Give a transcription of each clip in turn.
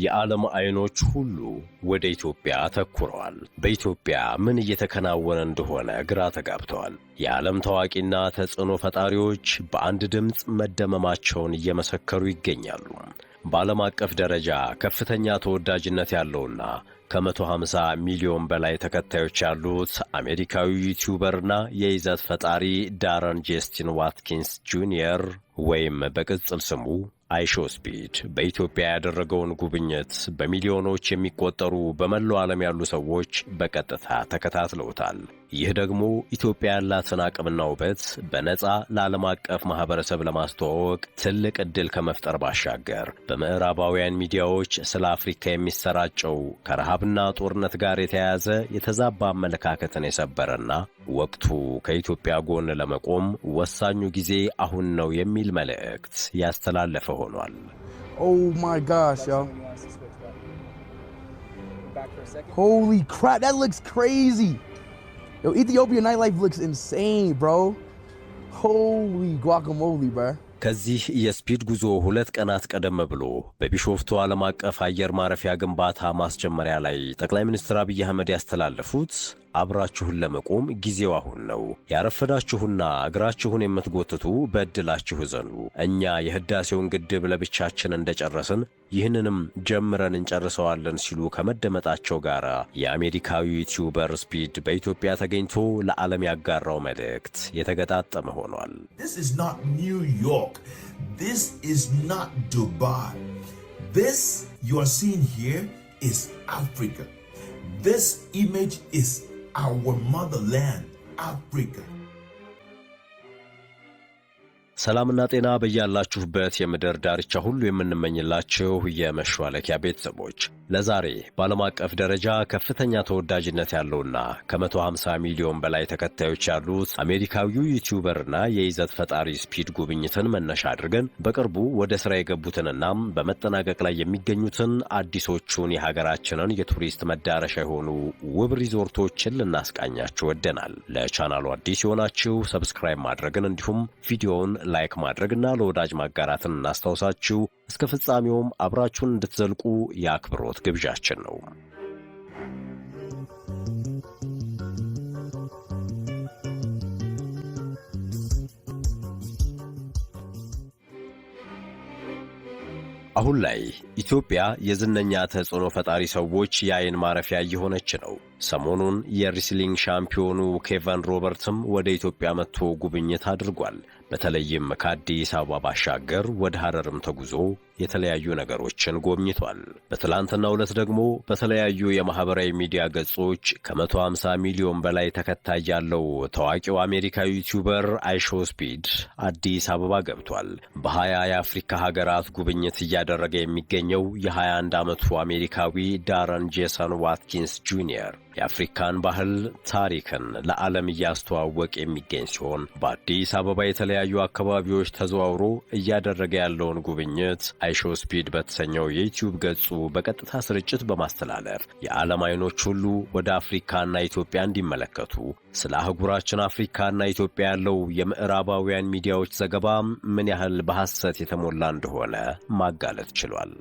የዓለም አይኖች ሁሉ ወደ ኢትዮጵያ ተኩረዋል። በኢትዮጵያ ምን እየተከናወነ እንደሆነ ግራ ተጋብተዋል። የዓለም ታዋቂና ተጽዕኖ ፈጣሪዎች በአንድ ድምፅ መደመማቸውን እየመሰከሩ ይገኛሉ። በዓለም አቀፍ ደረጃ ከፍተኛ ተወዳጅነት ያለውና ከ150 ሚሊዮን በላይ ተከታዮች ያሉት አሜሪካዊ ዩቲዩበርና የይዘት ፈጣሪ ዳረን ጄስቲን ዋትኪንስ ጁኒየር ወይም በቅጽል ስሙ አይሾስፒድ በኢትዮጵያ ያደረገውን ጉብኝት በሚሊዮኖች የሚቆጠሩ በመላው ዓለም ያሉ ሰዎች በቀጥታ ተከታትለውታል። ይህ ደግሞ ኢትዮጵያ ያላትን አቅምና ውበት በነፃ ለዓለም አቀፍ ማህበረሰብ ለማስተዋወቅ ትልቅ ዕድል ከመፍጠር ባሻገር በምዕራባውያን ሚዲያዎች ስለ አፍሪካ የሚሰራጨው ከረሃብና ጦርነት ጋር የተያያዘ የተዛባ አመለካከትን የሰበረና ወቅቱ ከኢትዮጵያ ጎን ለመቆም ወሳኙ ጊዜ አሁን ነው የሚል መልእክት ያስተላለፈ ሆኗል። Oh my gosh, yo. Holy crap, that looks crazy. Yo, Ethiopian nightlife looks insane, bro. Holy guacamole, bro. ከዚህ የስፒድ ጉዞ 2 ቀናት ቀደም ብሎ በቢሾፍቱ ዓለም አቀፍ አየር ማረፊያ ግንባታ ማስጀመሪያ ላይ ጠቅላይ ሚኒስትር አብይ አህመድ ያስተላለፉት አብራችሁን ለመቆም ጊዜው አሁን ነው፣ ያረፈዳችሁና እግራችሁን የምትጎትቱ በእድላችሁ ዘኑ፣ እኛ የህዳሴውን ግድብ ለብቻችን እንደጨረስን ይህንንም ጀምረን እንጨርሰዋለን ሲሉ ከመደመጣቸው ጋር የአሜሪካዊ ዩቲዩበር ስፒድ በኢትዮጵያ ተገኝቶ ለዓለም ያጋራው መልእክት የተገጣጠመ ሆኗል። This is not New York. This is not Dubai. This you are seeing here is Africa. This image is our motherland, Africa. ሰላምና ጤና በያላችሁበት የምድር ዳርቻ ሁሉ የምንመኝላችሁ የመሿለኪያ ቤተሰቦች ለዛሬ በዓለም አቀፍ ደረጃ ከፍተኛ ተወዳጅነት ያለውና ከ150 ሚሊዮን በላይ ተከታዮች ያሉት አሜሪካዊው ዩቲዩበርና የይዘት ፈጣሪ ስፒድ ጉብኝትን መነሻ አድርገን በቅርቡ ወደ ሥራ የገቡትንና በመጠናቀቅ ላይ የሚገኙትን አዲሶቹን የሀገራችንን የቱሪስት መዳረሻ የሆኑ ውብ ሪዞርቶችን ልናስቃኛችሁ ወደናል። ለቻናሉ አዲስ የሆናችሁ ሰብስክራይብ ማድረግን እንዲሁም ቪዲዮውን ላይክ ማድረግና ለወዳጅ ማጋራትን እናስታውሳችሁ። እስከ ፍጻሜውም አብራችሁን እንድትዘልቁ የአክብሮት ግብዣችን ነው። አሁን ላይ ኢትዮጵያ የዝነኛ ተጽዕኖ ፈጣሪ ሰዎች የአይን ማረፊያ እየሆነች ነው። ሰሞኑን የሪስሊንግ ሻምፒዮኑ ኬቨን ሮበርትም ወደ ኢትዮጵያ መጥቶ ጉብኝት አድርጓል። በተለይም ከአዲስ አበባ ባሻገር ወደ ሐረርም ተጉዞ የተለያዩ ነገሮችን ጎብኝቷል። በትላንትናው ዕለት ደግሞ በተለያዩ የማህበራዊ ሚዲያ ገጾች ከ150 ሚሊዮን በላይ ተከታይ ያለው ታዋቂው አሜሪካዊ ዩቲዩበር አይሾስፒድ አዲስ አበባ ገብቷል። በ20 የአፍሪካ ሀገራት ጉብኝት እያደረገ የሚገኘው የ21 ዓመቱ አሜሪካዊ ዳረን ጄሰን ዋትኪንስ ጁኒየር የአፍሪካን ባህል ታሪክን ለዓለም እያስተዋወቀ የሚገኝ ሲሆን በአዲስ አበባ የተለያዩ አካባቢዎች ተዘዋውሮ እያደረገ ያለውን ጉብኝት አይሾስፒድ በተሰኘው የዩቲዩብ ገጹ በቀጥታ ስርጭት በማስተላለፍ የዓለም አይኖች ሁሉ ወደ አፍሪካና ኢትዮጵያ እንዲመለከቱ ስለ አህጉራችን አፍሪካና ኢትዮጵያ ያለው የምዕራባውያን ሚዲያዎች ዘገባ ምን ያህል በሐሰት የተሞላ እንደሆነ ማጋለጥ ችሏል።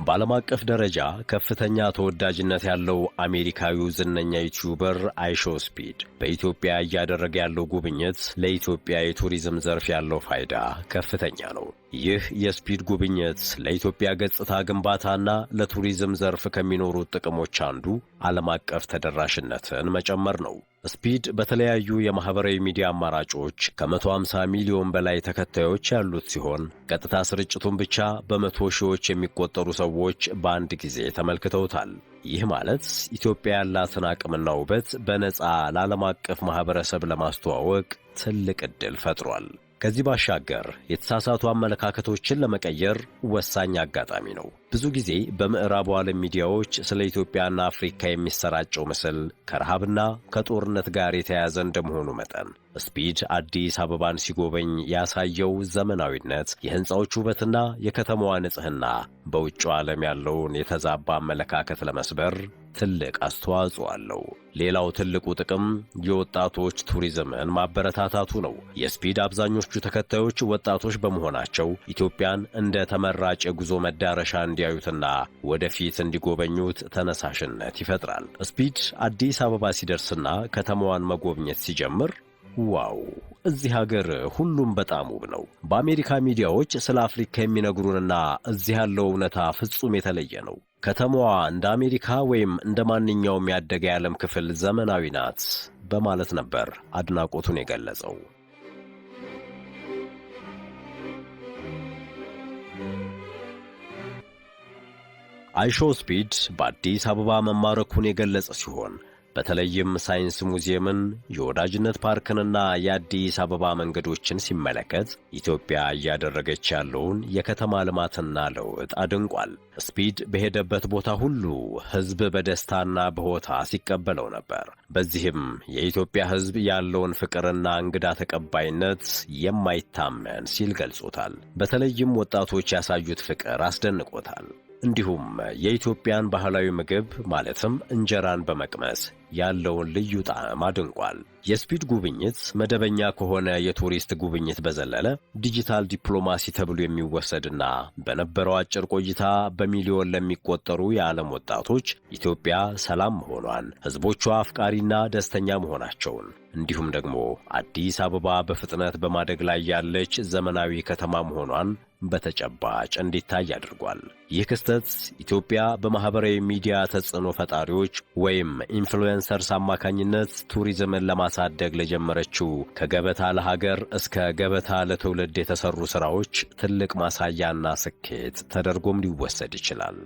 በዓለም አቀፍ ደረጃ ከፍተኛ ተወዳጅነት ያለው አሜሪካዊው ዝነኛ ዩቲዩበር አይሾስፒድ በኢትዮጵያ እያደረገ ያለው ጉብኝት ለኢትዮጵያ የቱሪዝም ዘርፍ ያለው ፋይዳ ከፍተኛ ነው። ይህ የስፒድ ጉብኝት ለኢትዮጵያ ገጽታ ግንባታና ለቱሪዝም ዘርፍ ከሚኖሩት ጥቅሞች አንዱ ዓለም አቀፍ ተደራሽነትን መጨመር ነው። ስፒድ በተለያዩ የማህበራዊ ሚዲያ አማራጮች ከ150 ሚሊዮን በላይ ተከታዮች ያሉት ሲሆን ቀጥታ ስርጭቱን ብቻ በመቶ ሺዎች የሚቆጠሩ ሰዎች በአንድ ጊዜ ተመልክተውታል። ይህ ማለት ኢትዮጵያ ያላትን አቅምና ውበት በነፃ ለዓለም አቀፍ ማህበረሰብ ለማስተዋወቅ ትልቅ ዕድል ፈጥሯል። ከዚህ ባሻገር የተሳሳቱ አመለካከቶችን ለመቀየር ወሳኝ አጋጣሚ ነው። ብዙ ጊዜ በምዕራቡ ዓለም ሚዲያዎች ስለ ኢትዮጵያና አፍሪካ የሚሰራጨው ምስል ከረሃብና ከጦርነት ጋር የተያያዘ እንደመሆኑ መጠን ስፒድ አዲስ አበባን ሲጎበኝ ያሳየው ዘመናዊነት፣ የሕንፃዎች ውበትና የከተማዋ ንጽሕና በውጭው ዓለም ያለውን የተዛባ አመለካከት ለመስበር ትልቅ አስተዋጽኦ አለው። ሌላው ትልቁ ጥቅም የወጣቶች ቱሪዝምን ማበረታታቱ ነው። የስፒድ አብዛኞቹ ተከታዮች ወጣቶች በመሆናቸው ኢትዮጵያን እንደ ተመራጭ የጉዞ መዳረሻ እንዲያዩትና ወደፊት እንዲጎበኙት ተነሳሽነት ይፈጥራል። ስፒድ አዲስ አበባ ሲደርስና ከተማዋን መጎብኘት ሲጀምር ዋው! እዚህ ሀገር ሁሉም በጣም ውብ ነው። በአሜሪካ ሚዲያዎች ስለ አፍሪካ የሚነግሩንና እዚህ ያለው እውነታ ፍጹም የተለየ ነው። ከተማዋ እንደ አሜሪካ ወይም እንደ ማንኛውም ያደገ የዓለም ክፍል ዘመናዊ ናት በማለት ነበር አድናቆቱን የገለጸው። አይሾ ስፒድ በአዲስ አበባ መማረኩን የገለጸ ሲሆን በተለይም ሳይንስ ሙዚየምን፣ የወዳጅነት ፓርክንና የአዲስ አበባ መንገዶችን ሲመለከት ኢትዮጵያ እያደረገች ያለውን የከተማ ልማትና ለውጥ አድንቋል። ስፒድ በሄደበት ቦታ ሁሉ ሕዝብ በደስታና በሆታ ሲቀበለው ነበር። በዚህም የኢትዮጵያ ሕዝብ ያለውን ፍቅርና እንግዳ ተቀባይነት የማይታመን ሲል ገልጾታል። በተለይም ወጣቶች ያሳዩት ፍቅር አስደንቆታል። እንዲሁም የኢትዮጵያን ባህላዊ ምግብ ማለትም እንጀራን በመቅመስ ያለውን ልዩ ጣዕም አድንቋል። የስፒድ ጉብኝት መደበኛ ከሆነ የቱሪስት ጉብኝት በዘለለ ዲጂታል ዲፕሎማሲ ተብሎ የሚወሰድና በነበረው አጭር ቆይታ በሚሊዮን ለሚቆጠሩ የዓለም ወጣቶች ኢትዮጵያ ሰላም መሆኗን፣ ሕዝቦቿ አፍቃሪና ደስተኛ መሆናቸውን እንዲሁም ደግሞ አዲስ አበባ በፍጥነት በማደግ ላይ ያለች ዘመናዊ ከተማ መሆኗን በተጨባጭ እንዲታይ አድርጓል። ይህ ክስተት ኢትዮጵያ በማህበራዊ ሚዲያ ተጽዕኖ ፈጣሪዎች ወይም ኢንፍሉዌንሰርስ አማካኝነት ቱሪዝምን ለማሳደግ ለጀመረችው ከገበታ ለሀገር እስከ ገበታ ለትውልድ የተሰሩ ሥራዎች ትልቅ ማሳያና ስኬት ተደርጎም ሊወሰድ ይችላል።